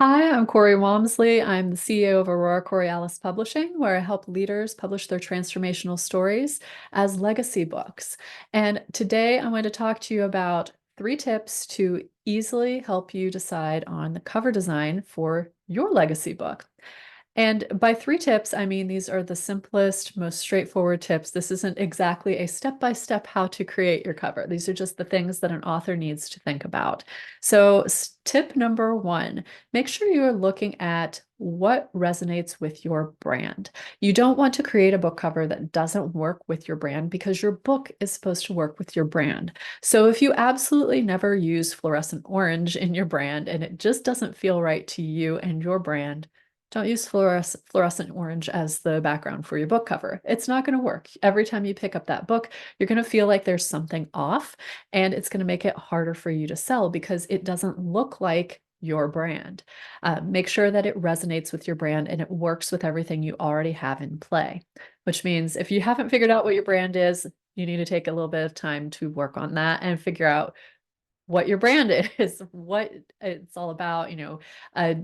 Hi, I'm Corey Wamsley. I'm the CEO of Aurora Coriolis Publishing, where I help leaders publish their transformational stories as legacy books. And today I'm going to talk to you about 3 tips to easily help you decide on the cover design for your legacy book. And by 3 tips, I mean these are the simplest, most straightforward tips. This isn't exactly a step-by-step how to create your cover. These are just the things that an author needs to think about. So tip number 1, make sure you are looking at what resonates with your brand. You don't want to create a book cover that doesn't work with your brand because your book is supposed to work with your brand. So if you absolutely never use fluorescent orange in your brand and it just doesn't feel right to you and your brand, don't use fluorescent orange as the background for your book cover. It's not going to work. Every time you pick up that book, you're going to feel like there's something off, and it's going to make it harder for you to sell because it doesn't look like your brand. Make sure that it resonates with your brand and it works with everything you already have in play, which means if you haven't figured out what your brand is, you need to take a little bit of time to work on that and figure out what your brand is, what it's all about,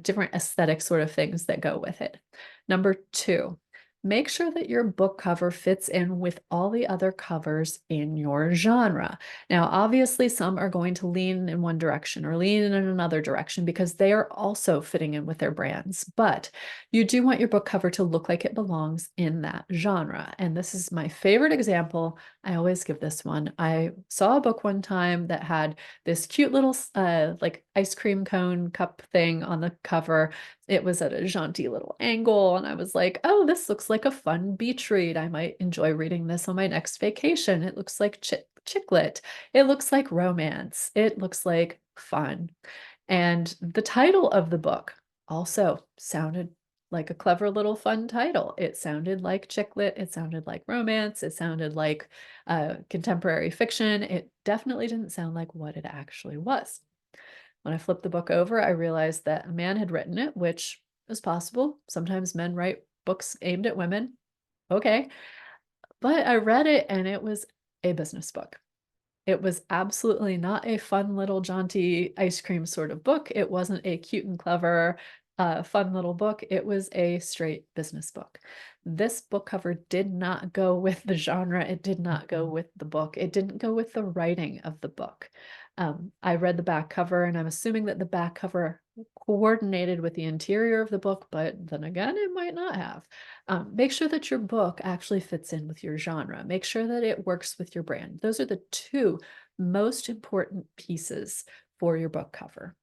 different aesthetic sort of things that go with it. Number 2, make sure that your book cover fits in with all the other covers in your genre. Now, obviously, some are going to lean in one direction or lean in another direction because they are also fitting in with their brands. But you do want your book cover to look like it belongs in that genre. And this is my favorite example. I always give this one. I saw a book one time that had this cute little like ice cream cone cup thing on the cover. It was at a jaunty little angle, and I was like, oh, this looks like a fun beach read. I might enjoy reading this on my next vacation. It looks like chick lit. It looks like romance. It looks like fun. And the title of the book also sounded like a clever little fun title. It sounded like chick lit. It sounded like romance. It sounded like contemporary fiction. It definitely didn't sound like what it actually was. When I flipped the book over, I realized that a man had written it, which is possible. Sometimes men write books aimed at women. Okay. But I read it and it was a business book. It was absolutely not a fun little jaunty ice cream sort of book. It wasn't a cute and clever, fun little book. It was a straight business book. This book cover did not go with the genre. It did not go with the book. It didn't go with the writing of the book. I read the back cover, and I'm assuming that the back cover coordinated with the interior of the book, but then again, it might not have. Make sure that your book actually fits in with your genre. Make sure that it works with your brand. Those are the 2 most important pieces for your book cover.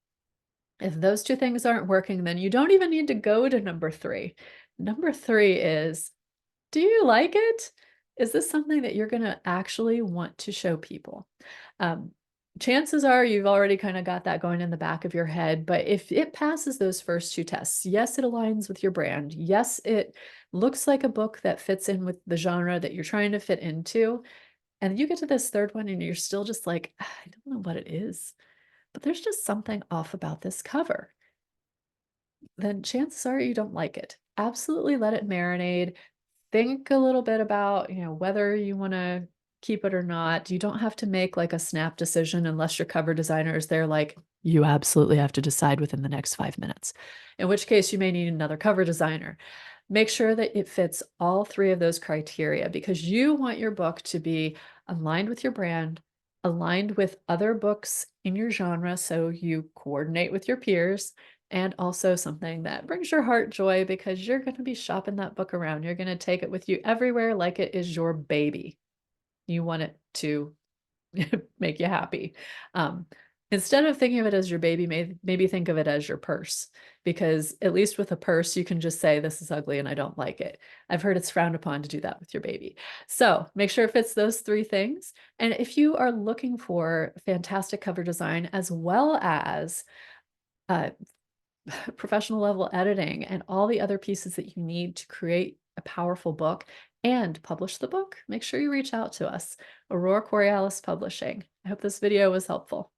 If those 2 things aren't working, then you don't even need to go to number 3. Number 3 is, do you like it? Is this something that you're going to actually want to show people? Um, Chances are you've already kind of got that going in the back of your head, but if it passes those first 2 tests, yes, it aligns with your brand. Yes, it looks like a book that fits in with the genre that you're trying to fit into. And you get to this third one and you're still just like, I don't know what it is, but there's just something off about this cover. Then chances are you don't like it. Absolutely let it marinate. Think a little bit about, whether you want to keep it or not. You don't have to make like a snap decision unless your cover designer is there like, you absolutely have to decide within the next 5 minutes, in which case you may need another cover designer. Make sure that it fits all 3 of those criteria because you want your book to be aligned with your brand, aligned with other books in your genre so you coordinate with your peers, and also something that brings your heart joy because you're going to be shopping that book around. You're going to take it with you everywhere like it is your baby. You want it to make you happy. Um, Instead of thinking of it as your baby, maybe think of it as your purse, because at least with a purse, you can just say, this is ugly and I don't like it. I've heard it's frowned upon to do that with your baby. So make sure it fits those 3 things. And if you are looking for fantastic cover design as well as uh, professional level editing and all the other pieces that you need to create a powerful book and publish the book, make sure you reach out to us, Aurora Coriolis Publishing. I hope this video was helpful.